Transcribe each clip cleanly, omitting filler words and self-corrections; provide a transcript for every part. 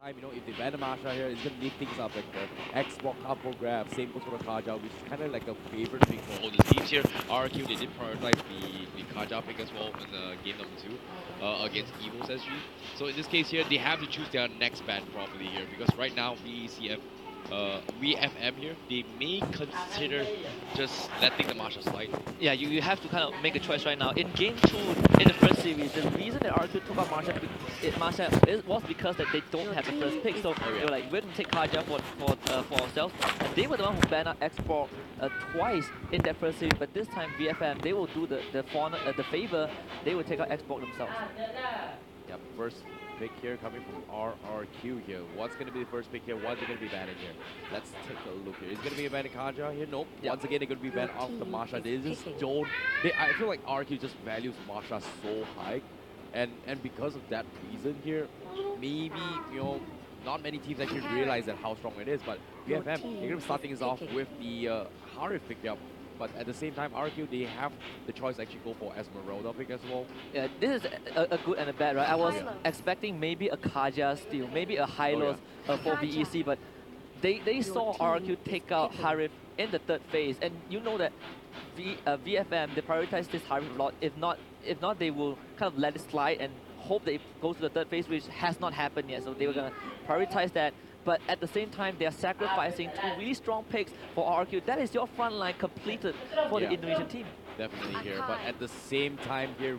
time, if they ban the Masha here, it's going to leave things up like the Xbox combo grab. Same goes for the Kaja, which is kind of like a favorite pick for all the teams here. RQ, they did prioritize the Kaja pick as well in the game number 2 against Evo's SG. So in this case here, they have to choose their next ban properly here because right now VFM here, they may consider just letting the Masha slide. Yeah, you have to kind of make a choice right now. In game 2, in the first series, the reason that RQ took out Marsha was because that they don't have the first pick. So Oh, they yeah. were like, we're going to take Kaja for ourselves. And they were the one who banned out Export twice in that first series. But this time, VFM, they will do the favor. They will take out Export themselves. Yep, first pick here coming from RRQ here. What's going to be the first pick here? What's it going to be banning here? Let's take a look here. Is it going to be a ban Kaja here? Nope. Yep. Once again, they're going to be banned off the Masha. They just don't... I feel like RQ just values Masha so high. And because of that reason here, maybe, not many teams actually realize that how strong it is. But VFM, they're going to start things off with the Harif pick up. But at the same time, RQ, they have the choice to actually go for Esmeralda pick as well. Yeah, this is a good and a bad, right? I was expecting maybe a Kaja steal, maybe a Hylos for VEC, but they saw RQ take out Harif in the third phase, and you know that VFM, they prioritize this Harif a lot. If not, they will kind of let it slide and hope that it goes to the third phase, which has not happened yet. So they were gonna prioritize that. But at the same time, they are sacrificing 2 really strong picks for RQ. That is your front line completed for the Indonesian team. Definitely here. But at the same time here,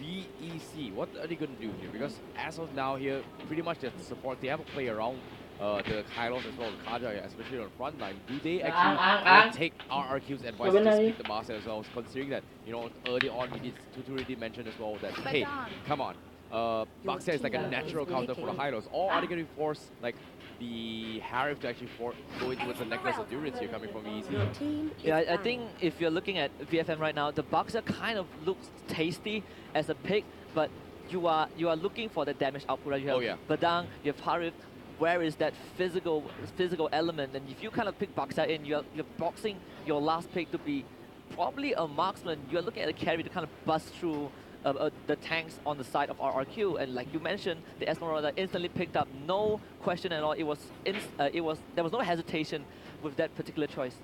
VEC, what are they going to do here? Because as of now here, pretty much the support, they have to play around the Kylos as well, the Kaja, especially on the front line. Do they actually take RRQ's advice to just pick the Master as well, considering that, early on, Tutu already mentioned as well that, hey, come on. Baxia is like a natural counter for the Hylos. Or are they going to force like the Harif to actually go into with the necklace of endurance here coming from VEC? Yeah, I think if you're looking at VFM right now, the Baxia kind of looks tasty as a pick, but you are looking for the damage output. Right? You have Badang, you have Harif. Where is that physical element? And if you kind of pick Baxia in, you're boxing your last pick to be probably a marksman. You're looking at a carry to kind of bust through the tanks on the side of RRQ, and like you mentioned, the Esmeralda instantly picked up, no question at all. There was no hesitation with that particular choice.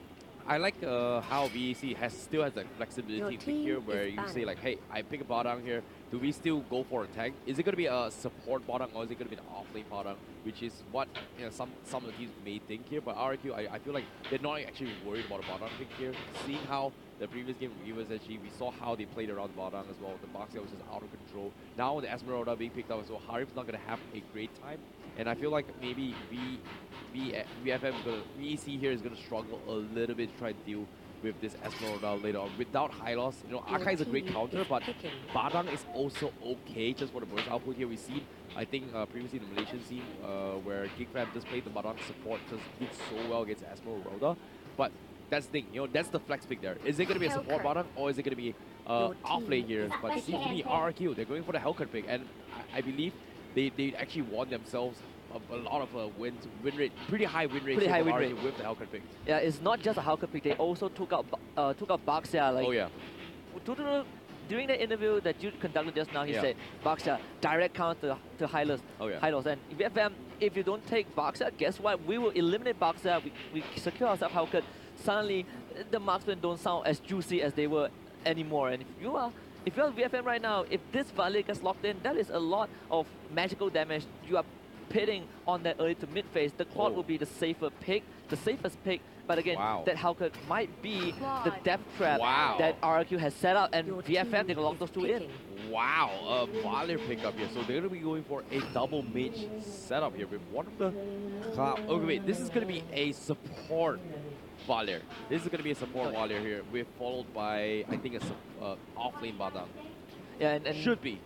I like how VEC still has that flexibility pick here, where you say like, hey, I pick a Badang here. Do we still go for a tank? Is it going to be a support Badang or is it going to be an off-lane Badang? Which is what some of the teams may think here. But RQ, I feel like they're not actually worried about a Badang pick here. Seeing how the previous game with Evo's SG, we saw how they played around Badang as well. The Baxia was just out of control. Now the Esmeralda being picked up as well, Harif's not going to have a great time. And I feel like maybe VEC here is going to struggle a little bit to try to deal with this Esmeralda later on. Without Hylos, Arkai is a great counter, but Badang is also okay just for the burst output here. We've seen, I think, previously in the Malaysian scene, where GigFam just played the Badang support, just did so well against Esmeralda. But that's the thing, that's the flex pick there. Is it going to be a support Badang, or is it going to be off lane here? But it seems to be RRQ. They're going for the Hellcat pick, and I believe they actually won themselves a lot of win rate, pretty high win rate, with the Hellcat pick. Yeah, it's not just a Hellcat pick. They also took out Baxia. Like, oh yeah. During the interview that you conducted just now, he said Baxia direct counter to Hylos. Oh yeah. Hylos, and VFM, if you don't take Baxia, guess what? We will eliminate Baxia. We secure ourselves Hellcat. Suddenly, the marksmen don't sound as juicy as they were anymore. And if you're VFM right now, if this Valir gets locked in, that is a lot of magical damage. You are pitting on that early to mid phase. The Claude will be the safest pick. But again, that Hellcat might be the death trap that RRQ has set up, and VFM, they can lock those two in. Wow, a Valir pickup here. So they're going to be going for a double mage setup here with one of the... okay, wait, this is going to be a support Valir. This is going to be a support Valir here, followed by, I think, a off-lane Badang. Yeah, and should be.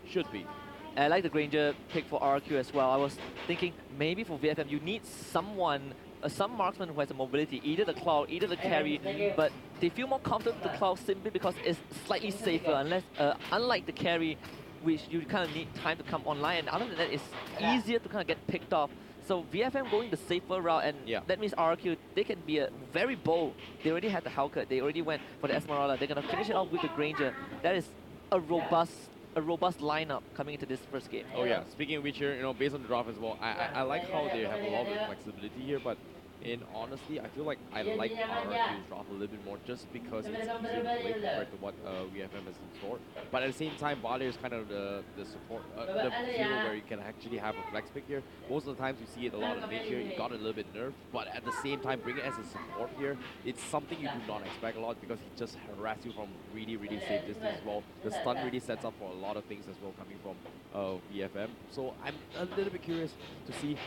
I like the Granger pick for RQ as well. I was thinking maybe for VFM you need someone, some marksman who has a mobility, either the Cloud, either the carry, but they feel more confident with the Cloud simply because it's slightly safer, unlike the carry, which you kind of need time to come online, and other than that, it's easier to kind of get picked off. So VFM going the safer route, and that means RQ, they can be very bold. They already had the Hellcat, they already went for the Esmeralda, they're going to finish it off with the Granger. That is a robust a robust lineup coming into this first game. Oh yeah, speaking of which here, based on the draft as well, I like how they have a lot of flexibility here, but in honesty, I feel like I like RRQ's draft a little bit more just because it's easier to play compared to what VFM has in store. But at the same time, Valier is kind of the support, the hero where you can actually have a flex pick here. Most of the times you see it a lot in mid here, you got it a little bit nerfed, but at the same time, bring it as a support here, it's something you do not expect a lot because he just harass you from really, really safe distance as well. The stun really sets up for a lot of things as well coming from VFM. So I'm a little bit curious to see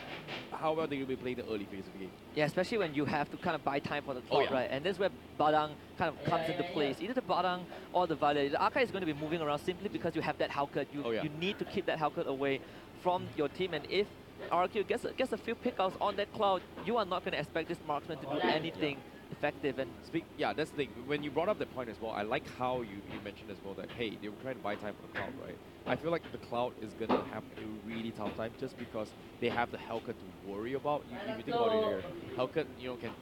how well they're going to be playing the early phase of the game. Yeah, especially when you have to kind of buy time for the clock, right? And this is where Badang kind of comes into place. Either the Badang or the Valier. The Arca is going to be moving around simply because you have that Hauke. You need to keep that Hauke away from your team. And if RRQ gets a few pickouts on that cloud, you are not going to expect this marksman to do anything effective. And yeah, that's the thing. When you brought up that point as well, I like how you mentioned as well that, hey, they were trying to buy time for the cloud, right? I feel like the cloud is going to have a really tough time just because they have the Hauke to worry about. If you think about it here, Hauke,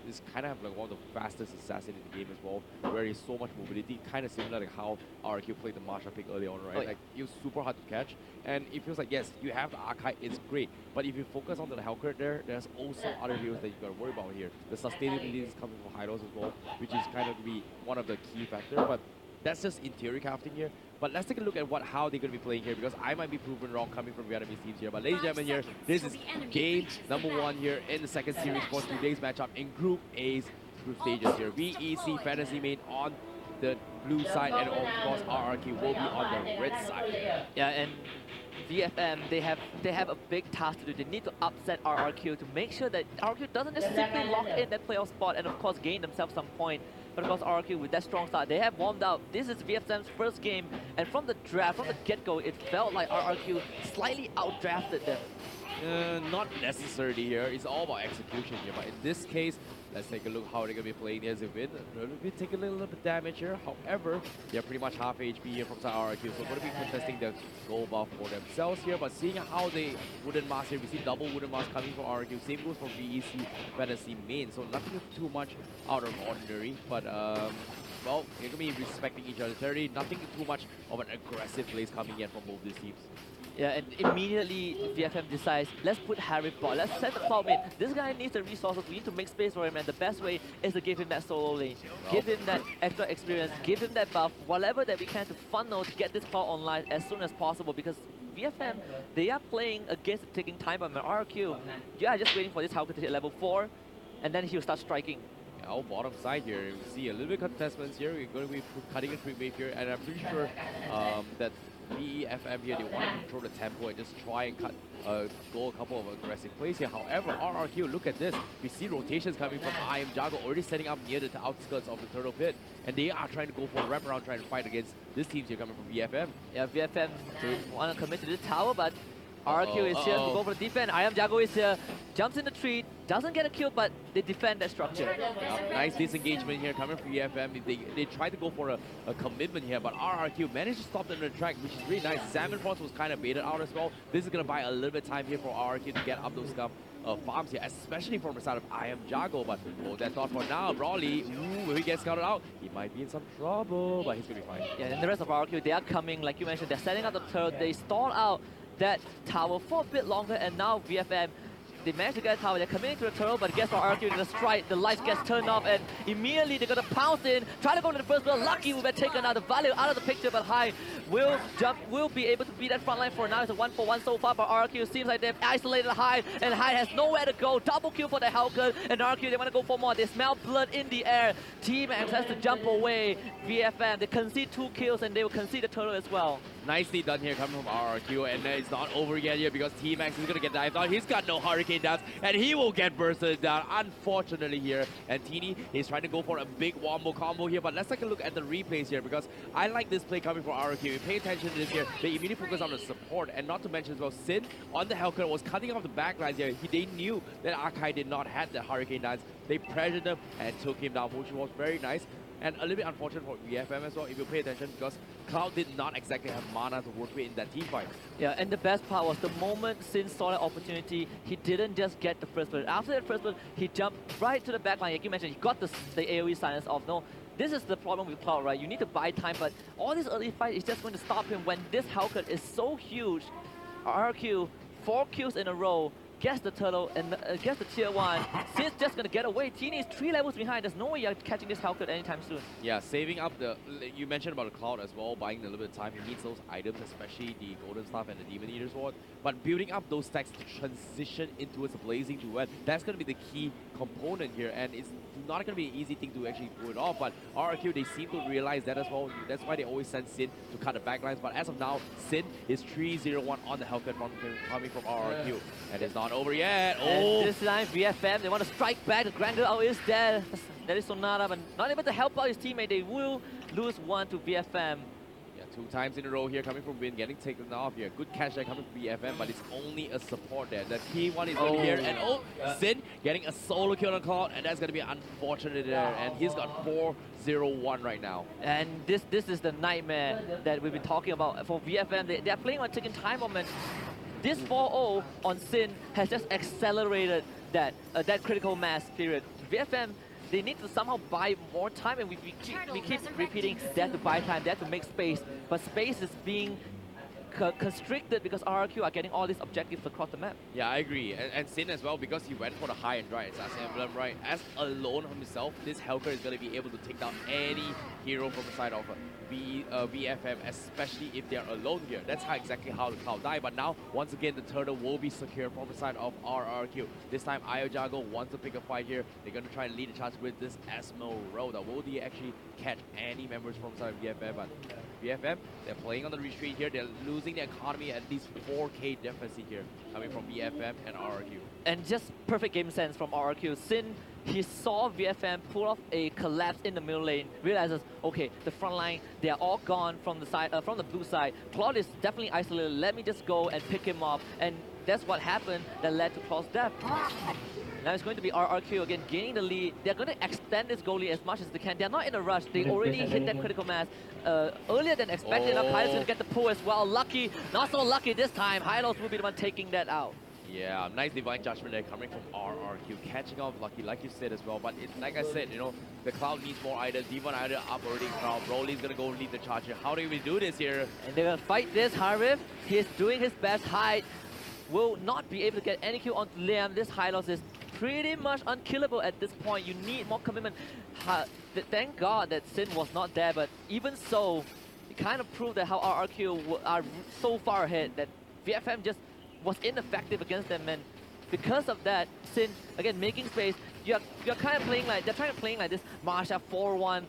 is kind of have like one of the fastest assassins in the game as well, where he's so much mobility, kind of similar to how RRQ played the Masha pick early on, right? Like, he was super hard to catch, and it feels like, yes, you have the Archive, it's great, but if you focus on the Hauke there's also other heroes that you got to worry about here. The sustainability is coming from Hylos as well, which is kind of to be one of the key factors, but that's just in theory crafting here. But let's take a look at how they're going to be playing here, because I might be proven wrong coming from Vietnamese teams here. But ladies and gentlemen, here, this is game number 1 here in the second series for today's matchup in Group A's group stages here. VEC Fantasy Main on the blue side, and of course RRQ will be on the red side. Yeah, and VFM, they have a big task to do. They need to upset RRQ to make sure that RRQ doesn't just simply lock in that playoff spot and of course gain themselves some point. But of course RRQ, with that strong start, they have warmed up. This is VFM's first game, and from the draft, from the get-go, it felt like RRQ slightly outdrafted them. Not necessarily here. It's all about execution here. But in this case, let's take a look how they're going to be playing as a win. They'll take a little bit damage here. However, they're pretty much half HP here from RRQ. So going to be contesting the gold buff for themselves here. But seeing how they wooden mask here, we see double wooden mask coming from RRQ. Same goes for VEC Fantasy Main. So nothing too much out of ordinary. But well, they're going to be respecting each other's territory. Nothing too much of an aggressive plays coming in from both these teams. Yeah, and immediately VFM decides, let's put Harry bot, let's set the cloud mid. This guy needs the resources, we need to make space for him, and the best way is to give him that solo lane. Give him that extra experience, give him that buff, whatever that we can to funnel to get this cloud online as soon as possible, because VFM, they are playing against the ticking time bomb, and RRQ, you are just waiting for this Hauke to hit level 4, and then he'll start striking. Our bottom side here, we see a little bit of contestments here. We're going to be cutting a creep wave here, and I'm pretty sure that VFM here, they want to control the tempo and just try and go a couple of aggressive plays here. However, RRQ, look at this. We see rotations coming from IMJago already setting up near the outskirts of the Turtle Pit, and they are trying to go for a wraparound, trying to fight against this team here coming from VFM. Yeah, VFM, they want to commit to this tower, but RRQ is here to go for the defense. IMJago is here, jumps in the tree, doesn't get a kill, but they defend that structure. Nice disengagement here coming from VFM. They tried to go for a commitment here, but RRQ managed to stop them in the track, which is really nice. Salmon Frost was kind of baited out as well. This is going to buy a little bit of time here for RRQ to get up those farms here, especially from the side of IMJago. But that's not for now. Brawly, when he gets scouted out, he might be in some trouble, but he's going to be fine. Yeah, and the rest of RRQ, they are coming, like you mentioned, they're setting up the turret. They stall out that tower for a bit longer, and now VFM, they managed to get a tower, they're committing to the turtle, but guess what, RRQ, the strike, the lights gets turned off, and immediately they're gonna pounce in, try to go to the first blood. Lucky we were taken out, the Valier out of the picture, but Hai will be able to beat that front line for now. It's a 1-for-1 so far, but RRQ seems like they've isolated Hai, and Hai has nowhere to go. Double kill for the Hauke, and RRQ, they want to go for more. They smell blood in the air. Team X has to jump away. VFM, they concede 2 kills, and they will concede the turtle as well. Nicely done here coming from RRQ, and it's not over yet here because T-Max is going to get dived out. He's got no Hurricane Dance, and he will get bursted down, unfortunately here. And Teeny is trying to go for a big wombo combo here, but let's take a look at the replays here because I like this play coming from RRQ. You pay attention to this here. They immediately focus on the support, and not to mention as well, Sin on the Hellcat was cutting off the backlines here. They knew that Akai did not have the Hurricane Dance. They pressured him and took him down, which was very nice. And a little bit unfortunate for VFM as well, if you pay attention, because Cloud did not exactly have mana to work with in that team fight. Yeah, and the best part was the moment Sin saw that opportunity, he didn't just get the first blood. After that first blood, he jumped right to the back line. Like you mentioned, he got the AoE silence off. No, this is the problem with Cloud, right? You need to buy time, but all this early fight is just going to stop him when this Hellcat is so huge. RRQ, 4 kills in a row, gets the turtle and gets the tier 1. Sin's just gonna get away. Teeny is 3 levels behind. There's no way you're catching this Hellcat anytime soon. Yeah, saving up the... You mentioned about the Cloud as well, buying a little bit of time. He needs those items, especially the Golden Staff and the Demon Eater Sword. But building up those stacks to transition into a Blazing Duet, that's gonna be the key component here. And it's not gonna be an easy thing to actually pull it off. But RRQ, they seem to realize that as well. That's why they always send Sin to cut the backlines. But as of now, Sin is 3-0-1 on the Hellcat coming from RRQ. And it's not over yet. Oh! And this time, VFM, they want to strike back. The Grand Girl is there. There is Sonata, but not able to help out his teammate. They will lose 1 to VFM. Yeah, 2 times in a row here coming from Win, getting taken off here. Good catch there coming from VFM, but it's only a support there. The key one is over here. And Sin getting a solo kill on Cloud, and that's going to be unfortunate there. And he's got 4-0-1 right now. And this is the nightmare that we've been talking about for VFM. They're playing on taking time moment. This 4-0 on Sin has just accelerated that critical mass period. VFM, they need to somehow buy more time, and we keep repeating they have to buy time, they have to make space, but space is being constricted because RRQ are getting all these objectives across the map. Yeah, I agree. And Sin as well, because he went for the high and dry assassin emblem, right? As alone himself, this Hellcat is going to be able to take down any hero from the side of VFM, especially if they're alone here. That's exactly how the Cloud died. But now, once again, the turtle will be secure from the side of RRQ. This time, Iojago wants to pick a fight here. They're going to try and lead the charge with this Esmeralda. Will they actually catch any members from the side of VFM? But VFM, they're playing on the retreat here. They're losing the economy at least 4k deficit here, coming from VFM and RRQ. And just perfect game sense from RRQ. Sin, he saw VFM pull off a collapse in the middle lane, realizes, okay, the front line, they're all gone from the side, from the blue side. Cloud is definitely isolated. Let me just go and pick him up. And that's what happened that led to Cloud's death. Now it's going to be RRQ again gaining the lead. They're going to extend this goalie as much as they can. They're not in a rush. They already hit that critical mass earlier than expected. Now Hylos going to get the pull as well. Lucky, not so lucky this time. Hylos will be the one taking that out. Yeah, nice Divine Judgment there coming from RRQ, catching off Lucky, like you said as well. But like I said, you know, the Cloud needs more items. Divine item up already. Cloud. Broly's gonna go lead the charge here. How do we do this here? And they're gonna fight this. Harif, he's doing his best. Hyde will not be able to get any kill onto Liam. This Hylos is pretty much unkillable at this point. You need more commitment. Thank God that Sin was not there, but even so, it kind of proved that how RRQ are so far ahead that VFM just was ineffective against them, and because of that, Sin again making space. You're kind of playing like they're trying to play like this Masha 4-1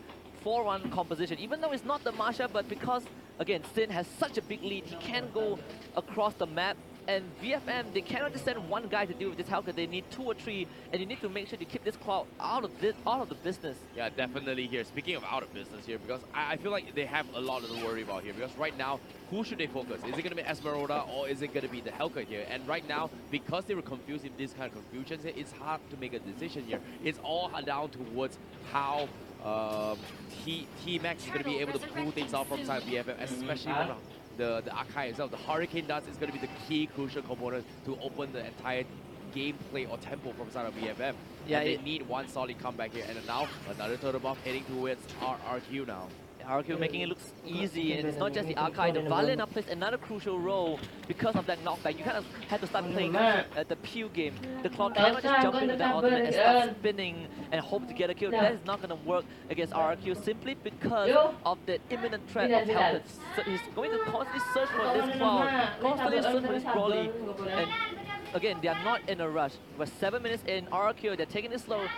composition, even though it's not the Masha, but because again Sin has such a big lead, he can go across the map. And VFM, they cannot just send one guy to deal with this Hellcat. They need 2 or 3, and you need to make sure to keep this Cloud out of the business. Yeah, definitely here. Speaking of out of business here, because I feel like they have a lot to worry about here. Because right now, who should they focus? Is it going to be Esmeralda or is it going to be the Hellcat here? And right now, because they were confused in this kind of confusion, it's hard to make a decision here. It's all down towards how T-Max is going to be able to pull things out from side VFM, especially when the Akai itself. The Hurricane Dust is going to be the key crucial component to open the entire gameplay or tempo from side of VFM. Yeah, and they need one solid comeback here. And now another turtle buff heading towards RRQ now. RRQ making it look easy, and it's not just the Archive. The Valiant now plays another crucial role because of that knockback. You kind of had to start playing the Pew game. The Cloud cannot just jump into that ultimate and start spinning and hope to get a kill. That is not going to work against RRQ simply because of the imminent threat of Hellcat. So he's going to constantly search for this Cloud, constantly search for this Broly. And again, they are not in a rush. We're 7 minutes in, RRQ, they're taking it slow.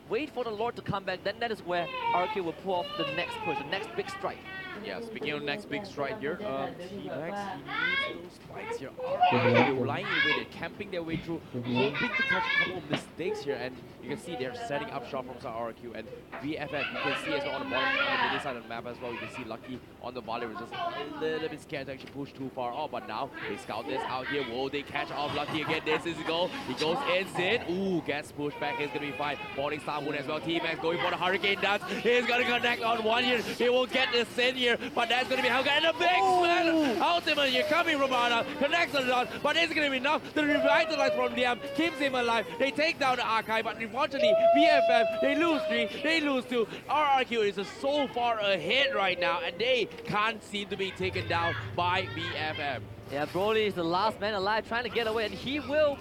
Wait for the Lord to come back, then that is where RRQ will pull off the next push, the next big strike. Yeah, speaking of next big strike here, T-Max, he needs those spikes here. RRQ lying in wait, camping their way through, hoping to catch a couple of mistakes here, and you can see they're setting up shop from RRQ and VFM. You can see as well on the bottom, on the middle side of the map as well. You can see Lucky on the volley was just a little bit scared to actually push too far off, but now they scout this out here. Will they catch off Lucky again? This is a goal. He goes in, Sin. Ooh, gets pushed back. He's gonna be fine. Falling Star Harpoon as well. T-Max going for the Hurricane Dance. He's going to connect on one here. He will get the sin here, but that's going to be Helga. And a big smash! Ultimate here coming from Bada. Connects on the dot, but it's going to be enough to revitalize from Liam. Keeps him alive. They take down the Archive, but unfortunately, BFM, they lose 3, they lose 2. RRQ is so far ahead right now, and they can't seem to be taken down by BFM. Yeah, Broly is the last man alive trying to get away, and he will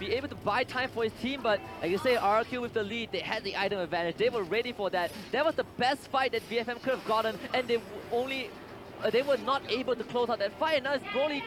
be able to buy time for his team, but like you say, RRQ with the lead, they had the item advantage. They were ready for that. That was the best fight that BFM could have gotten, and they were not able to close out that fight. And now it's Broly.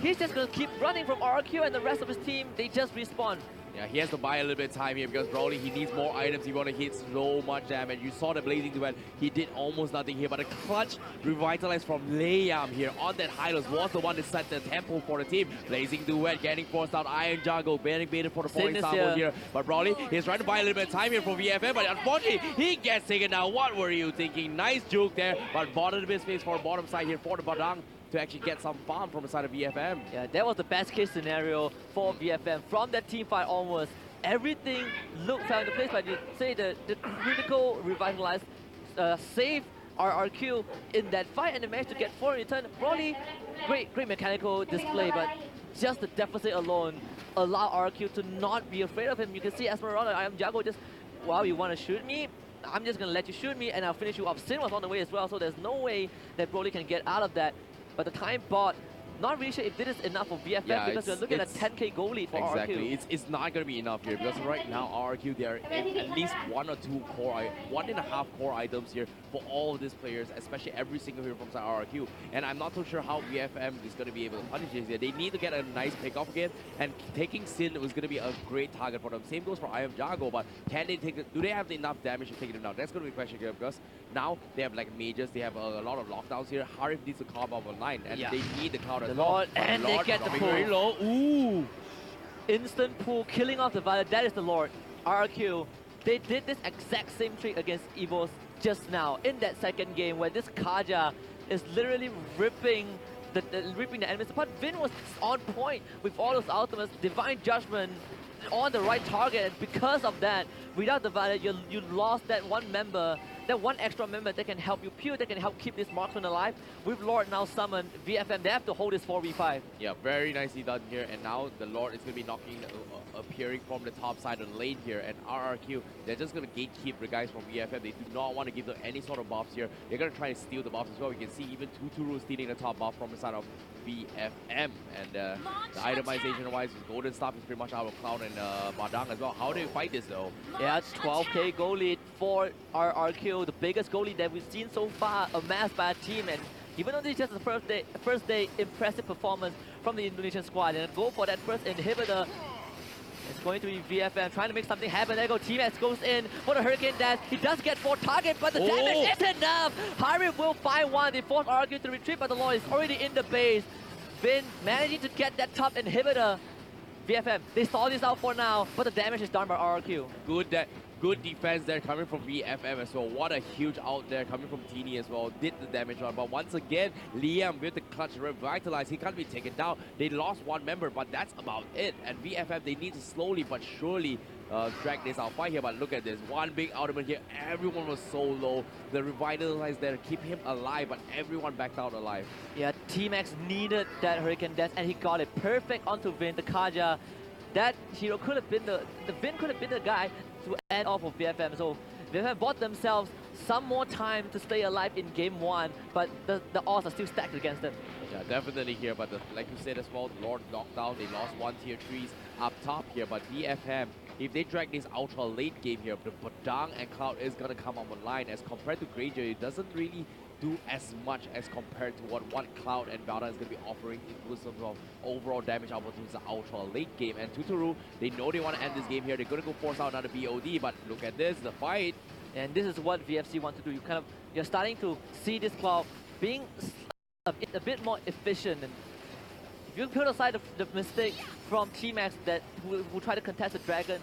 He's just going to keep running from RRQ, and the rest of his team, they just respawn. Yeah, he has to buy a little bit of time here because Broly, he needs more items. He want to hit so much damage. You saw the Blazing Duet. He did almost nothing here, but a clutch revitalize from Liam here on that Hylos was the one that set the tempo for the team. Blazing Duet getting forced out. Iron Jungle getting baited for the falling star here. But Broly, he's trying to buy a little bit of time here for VFM, but unfortunately, he gets taken down. What were you thinking? Nice juke there, but bottom of the space for bottom side here for the Badang to actually get some farm from the side of VFM. Yeah, that was the best case scenario for VFM. From that team fight onwards, everything looked out into place, but you say the critical revitalize saved RRQ in that fight, and they managed to get 4 in return. Broly, great mechanical display, but just the deficit alone allowed RRQ to not be afraid of him. You can see Esmeralda, I am Jago, just, wow, you want to shoot me? I'm just going to let you shoot me, and I'll finish you off. Sin was on the way as well, so there's no way that Broly can get out of that. But the time bot, not really sure if this is enough for VFM, because we're looking at a 10k goal lead for RRQ. It's not going to be enough here because right now RRQ, they are at least 1 or 2 core, 1.5 core items here for all of these players, especially every single hero from RRQ. And I'm not so sure how VFM is going to be able to punish this here. They need to get a nice pick-off again, and taking Sin was going to be a great target for them. Same goes for I Am Jago, but can they take it? Do they have enough damage to take them down? That's going to be a question here because now they have like mages, they have a lot of lockdowns here. Harif needs to carve up online, and they need the counter. The Lord, and they get the pull. Very low. Ooh! Instant pull, killing off the Violet. That is the Lord. RRQ, they did this exact same trick against EVOS just now in that second game where this Kaja is literally ripping the enemies apart. Vin was on point with all those ultimates, Divine Judgment on the right target, and because of that, without the Violet, you lost that one member, that one extra member that can help you peel, that can help keep this marksman alive. With Lord now summoned, VFM, they have to hold this 4v5. Yeah, very nicely done here, and now the Lord is going to be knocking, appearing from the top side of the lane here, and RRQ, they're just going to gatekeep the guys from VFM. They do not want to give them any sort of buffs here. They're going to try to steal the buffs as well. You can see even Tuturu stealing the top buff from the side of VFM, and the itemization-wise, Golden Staff is pretty much out of Cloud and Badang as well. How do you fight this though? Yeah, 12k goal lead for RRQ, the biggest goal lead that we've seen so far amassed by a team, and even though this is just the first day impressive performance from the Indonesian squad, and go for that first inhibitor. It's going to be VFM trying to make something happen. There go T-Max goes in for the Hurricane Dash. He does get 4 targets, but the damage isn't enough. Harif will find one. They force RRQ to retreat, but the Lord is already in the base. Vin managing to get that top inhibitor. VFM, they saw this out for now, but the damage is done by RRQ. Good defense there coming from VFM as well. What a huge out there coming from Teeny as well. Did the damage on, but once again, Liam with the clutch revitalize. He can't be taken down. They lost one member, but that's about it. And VFM, they need to slowly but surely drag this out fight here. But look at this, one big ultimate here. Everyone was so low. The revitalize there keep him alive, but everyone backed out alive. Yeah, T-Max needed that Hurricane Death, and he got it perfect onto Vin, the Kaja. That hero could have been the Vin could have been the guy to end off of VFM. So VFM bought themselves some more time to stay alive in game 1, but the odds are still stacked against them. Yeah, definitely here, but like you said as well, Lord knocked down. They lost 1 tier 3s up top here, but VFM, if they drag this ultra late game here, the Badang and Cloud is going to come up online. As compared to Greyjoy, it doesn't really do as much as compared to what Cloud and Valda is going to be offering in terms of overall damage output to the ultra late game. And Tuturu, they know they want to end this game here. They're going to go force out another BOD, but look at this, the fight. And this is what VFC want to do. You're starting to see this Cloud being a bit more efficient. And if you put aside the mistake from T-Max that who try to contest the dragon,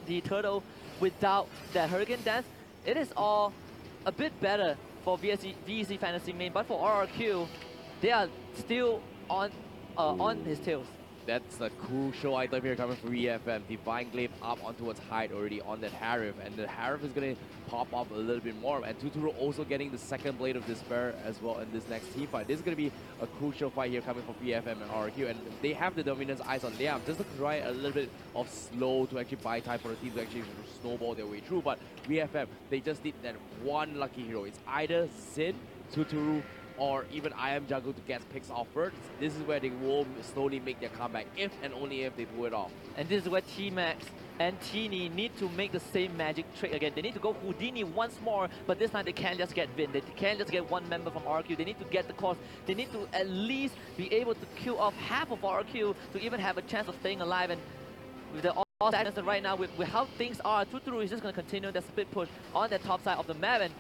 the turtle without the Hurricane Dance, it is all a bit better for VEC Fantasy main, but for RRQ, they are still on his tails. That's a crucial item here coming from VFM. Divine Glaive up on towards Hyde already on that Harif, and the Harif is going to pop up a little bit more. And Tuturu also getting the second Blade of Despair as well in this next team fight. This is going to be a crucial fight here coming from VFM and RRQ, and they have the dominance eyes on Liam. Just to try a little bit of slow to actually buy time for the team to actually snowball their way through. But VFM, they just need that one lucky hero. It's either Xin, Tuturu, or even IMJungle to get picks off first. This is where they will slowly make their comeback, if and only if they pull it off. And this is where T-Max and Teeny need to make the same magic trick again. They need to go Houdini once more, but this time they can't just get Vin. They can't just get one member from RQ. They need to get the cost. They need to at least be able to kill off half of RQ to even have a chance of staying alive. And with the all stagnant right now, with how things are, Tuturu is just going to continue the split push on the top side of the map. And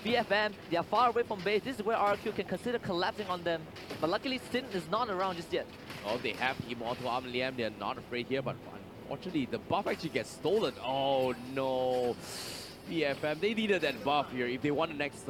VFM, they are far away from base. This is where RQ can consider collapsing on them. But luckily, Sin is not around just yet. Oh, they have Immortal Arm Liam. They're not afraid here, but unfortunately, the buff actually gets stolen. Oh, no. VFM, they needed that buff here if they want the next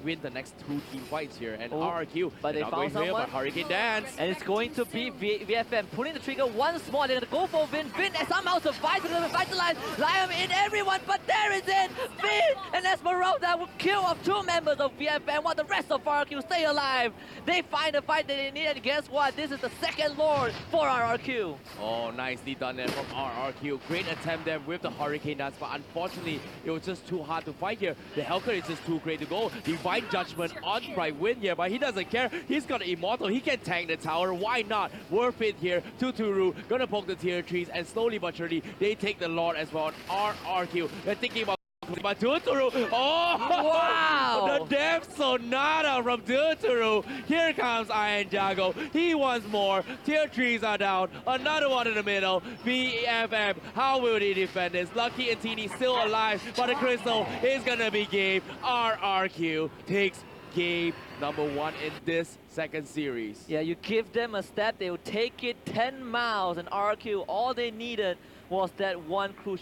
win the next two team fights here, and RRQ, but they found someone. Here, but Hurricane Dance, and it's going to be VFM pulling the trigger once more. They're gonna go for Vin. Vin somehow survives to revitalize Liam in everyone, but there is it. Vin and Esmeralda will kill off two members of VFM while the rest of RRQ stay alive. They find the fight that they need, and guess what? This is the second Lord for RRQ. Oh, nicely done there from RRQ. Great attempt there with the Hurricane Dance, but unfortunately, it was just too hard to fight here. The Hellcat is just too great to go. Divine Judgment on Bright Wind here, but he doesn't care. He's got Immortal. He can tank the tower. Why not? Worth it here. Tuturu gonna poke the tier 3s, and slowly but surely, they take the Lord as well. RRQ, they're thinking about but Tuturu, oh! Wow! The Death Sonata from Tuturu. Here comes IMJungle. He wants more. Tier 3s are down. Another one in the middle. VFM, how will they defend this? Lucky and Teeny still alive, but the Crystal is gonna be game. RRQ takes game number 1 in this second series. Yeah, you give them a step, they will take it 10 miles, and RRQ, all they needed was that one crucial